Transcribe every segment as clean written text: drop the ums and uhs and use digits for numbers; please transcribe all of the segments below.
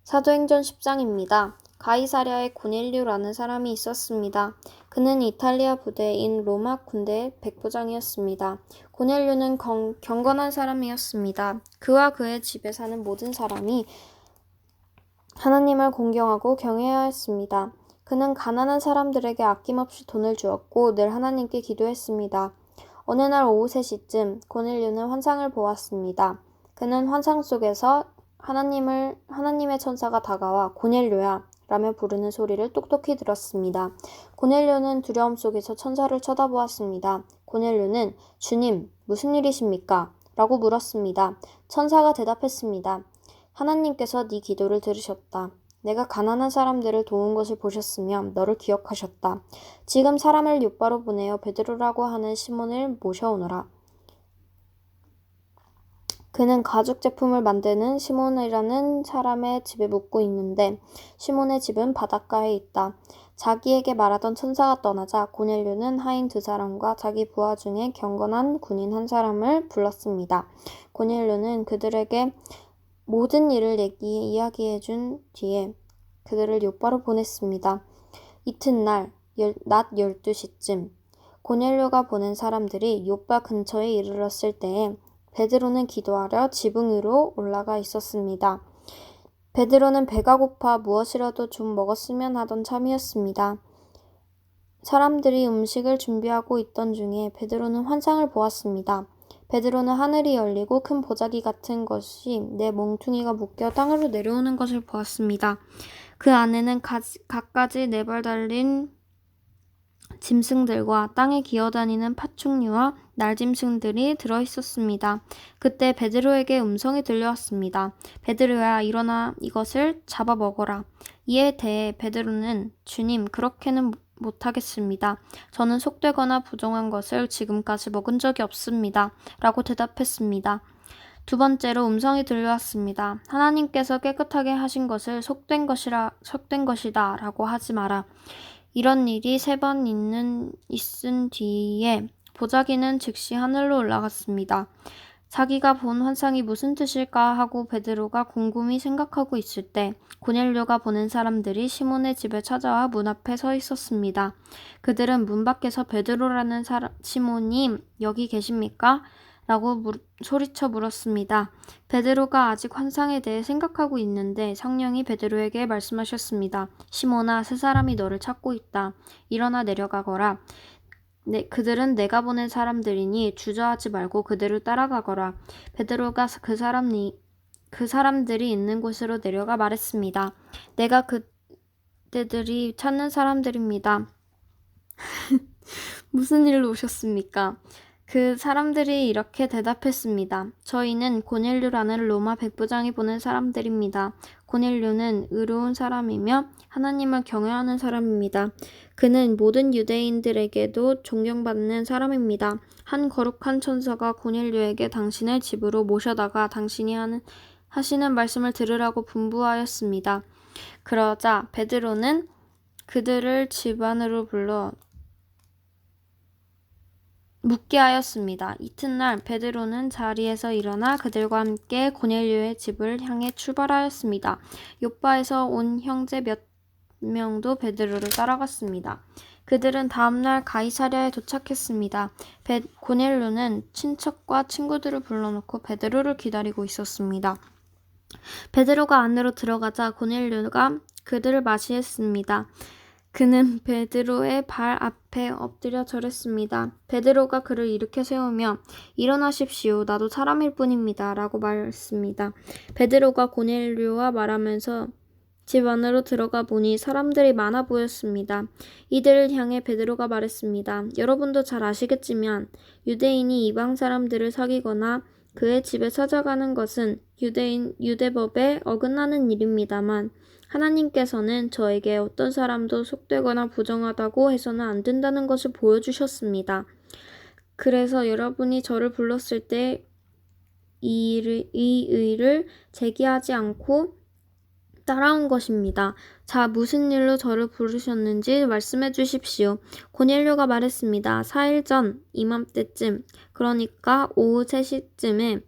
사도행전 10장입니다. 가이사랴에 고넬료라는 사람이 있었습니다. 그는 이탈리아 부대인 로마 군대의 백부장이었습니다. 고넬료는 경건한 사람이었습니다. 그와 그의 집에 사는 모든 사람이 하나님을 공경하고 경외하였습니다. 그는 가난한 사람들에게 아낌없이 돈을 주었고 늘 하나님께 기도했습니다. 어느 날 오후 3시쯤 고넬료는 환상을 보았습니다. 그는 환상 속에서 하나님의 천사가 다가와 고넬료야 라며 부르는 소리를 똑똑히 들었습니다. 고넬료는 두려움 속에서 천사를 쳐다보았습니다. 고넬료는 주님, 무슨 일이십니까? 라고 물었습니다. 천사가 대답했습니다. 하나님께서 네 기도를 들으셨다. 내가 가난한 사람들을 도운 것을 보셨으며 너를 기억하셨다. 지금 사람을 욥바로 보내어 베드로라고 하는 시몬을 모셔오너라. 그는 가죽 제품을 만드는 시몬이라는 사람의 집에 묵고 있는데 시몬의 집은 바닷가에 있다. 자기에게 말하던 천사가 떠나자 고넬료는 하인 2사람과 자기 부하 중에 경건한 군인 1사람을 불렀습니다. 고넬료는 그들에게 모든 일을 이야기해 준 뒤에 그들을 욥바로 보냈습니다. 이튿날 낮 12시쯤 고넬료가 보낸 사람들이 욥바 근처에 이르렀을 때에 베드로는 기도하려 지붕 위로 올라가 있었습니다. 베드로는 배가 고파 무엇이라도 좀 먹었으면 하던 참이었습니다. 사람들이 음식을 준비하고 있던 중에 베드로는 환상을 보았습니다. 베드로는 하늘이 열리고 큰 보자기 같은 것이 네 몽퉁이가 묶여 땅으로 내려오는 것을 보았습니다. 그 안에는 갖가지 4발 달린 짐승들과 땅에 기어다니는 파충류와 날짐승들이 들어있었습니다. 그때 베드로에게 음성이 들려왔습니다. 베드로야, 일어나 이것을 잡아 먹어라. 이에 대해 베드로는 주님, 그렇게는 못하겠습니다. 저는 속되거나 부정한 것을 지금까지 먹은 적이 없습니다. 라고 대답했습니다. 2번째로 음성이 들려왔습니다. 하나님께서 깨끗하게 하신 것을 속된 것이다 라고 하지 마라. 이런 일이 3번 있은 뒤에 보자기는 즉시 하늘로 올라갔습니다. 자기가 본 환상이 무슨 뜻일까 하고 베드로가 곰곰이 생각하고 있을 때 고넬료가 보낸 사람들이 시몬의 집에 찾아와 문 앞에 서 있었습니다. 그들은 문 밖에서 베드로라는 시몬이 여기 계십니까? 라고 소리쳐 물었습니다. 베드로가 아직 환상에 대해 생각하고 있는데 성령이 베드로에게 말씀하셨습니다. 시몬아, 3사람이 너를 찾고 있다. 일어나 내려가거라. 그들은 내가 보낸 사람들이니 주저하지 말고 그들을 따라가거라. 베드로가 그 사람들이 있는 곳으로 내려가 말했습니다. 내가 그대들이 찾는 사람들입니다. 무슨 일로 오셨습니까? 그 사람들이 이렇게 대답했습니다. 저희는 고넬료라는 로마 백부장이 보낸 사람들입니다. 고넬료는 의로운 사람이며 하나님을 경외하는 사람입니다. 그는 모든 유대인들에게도 존경받는 사람입니다. 한 거룩한 천사가 고넬료에게 당신을 집으로 모셔다가 당신이 하시는 말씀을 들으라고 분부하였습니다. 그러자 베드로는 그들을 집 안으로 불러 묻게 하였습니다. 이튿날 베드로는 자리에서 일어나 그들과 함께 고넬료의 집을 향해 출발하였습니다. 욥바에서 온 형제 몇 명도 베드로를 따라갔습니다. 그들은 다음날 가이사랴에 도착했습니다. 고넬료는 친척과 친구들을 불러놓고 베드로를 기다리고 있었습니다. 베드로가 안으로 들어가자 고넬료가 그들을 맞이했습니다. 그는 베드로의 발 앞에 엎드려 절했습니다. 베드로가 그를 일으켜 세우며 일어나십시오. 나도 사람일 뿐입니다. 라고 말했습니다. 베드로가 고넬료와 말하면서 집 안으로 들어가 보니 사람들이 많아 보였습니다. 이들을 향해 베드로가 말했습니다. 여러분도 잘 아시겠지만 유대인이 이방 사람들을 사귀거나 그의 집에 찾아가는 것은 유대법에 어긋나는 일입니다만 하나님께서는 저에게 어떤 사람도 속되거나 부정하다고 해서는 안 된다는 것을 보여주셨습니다. 그래서 여러분이 저를 불렀을 때 이 의를 제기하지 않고 따라온 것입니다. 자, 무슨 일로 저를 부르셨는지 말씀해 주십시오. 고넬료가 말했습니다. 4일 전 이맘때쯤, 그러니까 오후 3시쯤에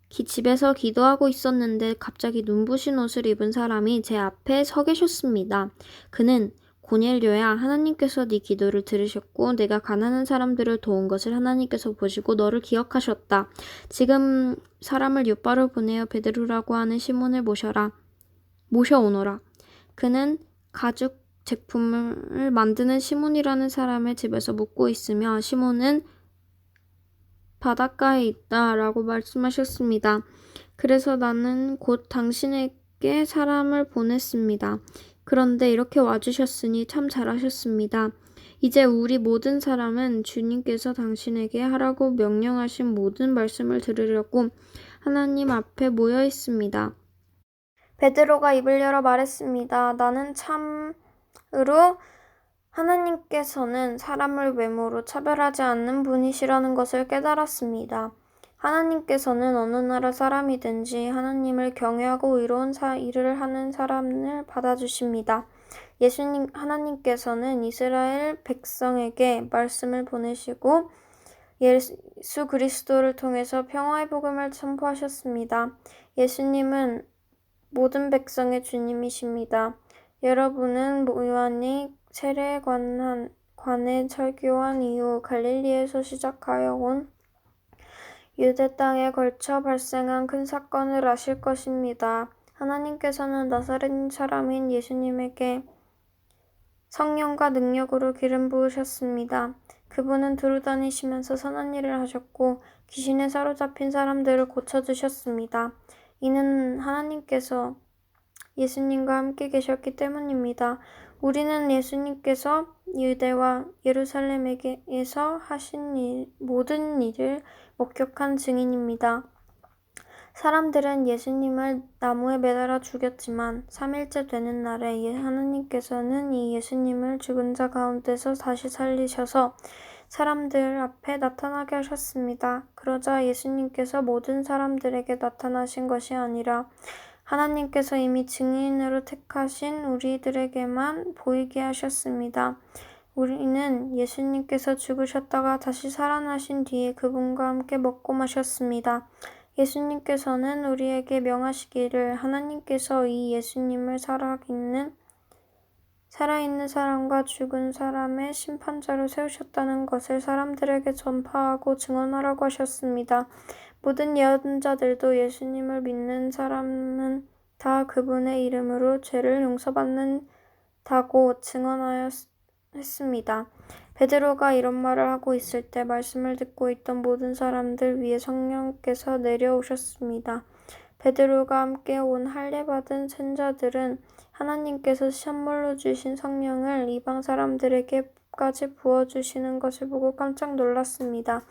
집에서 기도하고 있었는데 갑자기 눈부신 옷을 입은 사람이 제 앞에 서 계셨습니다. 그는 고넬료야, 하나님께서 네 기도를 들으셨고 내가 가난한 사람들을 도운 것을 하나님께서 보시고 너를 기억하셨다. 지금 사람을 요바로 보내어 베드로라고 하는 시몬을 모셔오너라. 그는 가죽 제품을 만드는 시몬이라는 사람의 집에서 묵고 있으며 시몬은 바닷가에 있다 라고 말씀하셨습니다. 그래서 나는 곧 당신에게 사람을 보냈습니다. 그런데 이렇게 와주셨으니 참 잘하셨습니다. 이제 우리 모든 사람은 주님께서 당신에게 하라고 명령하신 모든 말씀을 들으려고 하나님 앞에 모여 있습니다. 베드로가 입을 열어 말했습니다. 나는 참으로 하나님께서는 사람을 외모로 차별하지 않는 분이시라는 것을 깨달았습니다. 하나님께서는 어느 나라 사람이든지 하나님을 경외하고 의로운 일을 하는 사람을 받아주십니다. 하나님께서는 이스라엘 백성에게 말씀을 보내시고 예수 그리스도를 통해서 평화의 복음을 선포하셨습니다. 예수님은 모든 백성의 주님이십니다. 여러분은 요한이 세례에 관해 설교한 이후 갈릴리에서 시작하여 온 유대 땅에 걸쳐 발생한 큰 사건을 아실 것입니다. 하나님께서는 나사렛 사람인 예수님에게 성령과 능력으로 기름 부으셨습니다. 그분은 두루 다니시면서 선한 일을 하셨고 귀신에 사로잡힌 사람들을 고쳐주셨습니다. 이는 하나님께서 예수님과 함께 계셨기 때문입니다. 우리는 예수님께서 유대와 예루살렘에서 하신 모든 일을 목격한 증인입니다. 사람들은 예수님을 나무에 매달아 죽였지만 3일째 되는 날에 하나님께서는 이 예수님을 죽은 자 가운데서 다시 살리셔서 사람들 앞에 나타나게 하셨습니다. 그러자 예수님께서 모든 사람들에게 나타나신 것이 아니라 하나님께서 이미 증인으로 택하신 우리들에게만 보이게 하셨습니다. 우리는 예수님께서 죽으셨다가 다시 살아나신 뒤에 그분과 함께 먹고 마셨습니다. 예수님께서는 우리에게 명하시기를 하나님께서 이 예수님을 살아있는 사람과 죽은 사람의 심판자로 세우셨다는 것을 사람들에게 전파하고 증언하라고 하셨습니다. 모든 예언자들도 예수님을 믿는 사람은 다 그분의 이름으로 죄를 용서받는다고 증언했습니다. 베드로가 이런 말을 하고 있을 때 말씀을 듣고 있던 모든 사람들 위에 성령께서 내려오셨습니다. 베드로가 함께 온 할례받은 선자들은 하나님께서 선물로 주신 성령을 이방 사람들에게까지 부어주시는 것을 보고 깜짝 놀랐습니다.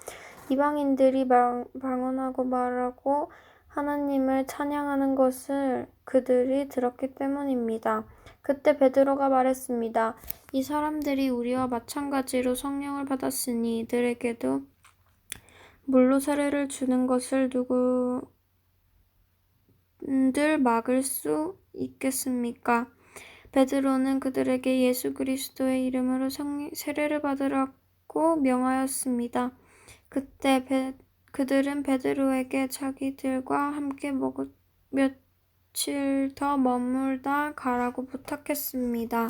이방인들이 방언하고 말하고 하나님을 찬양하는 것을 그들이 들었기 때문입니다. 그때 베드로가 말했습니다. 이 사람들이 우리와 마찬가지로 성령을 받았으니 이들에게도 물로 세례를 주는 것을 누구들 막을 수 있겠습니까? 베드로는 그들에게 예수 그리스도의 이름으로 세례를 받으라고 명하였습니다. 그때 그들은 베드로에게 자기들과 함께 며칠 더 머물다 가라고 부탁했습니다.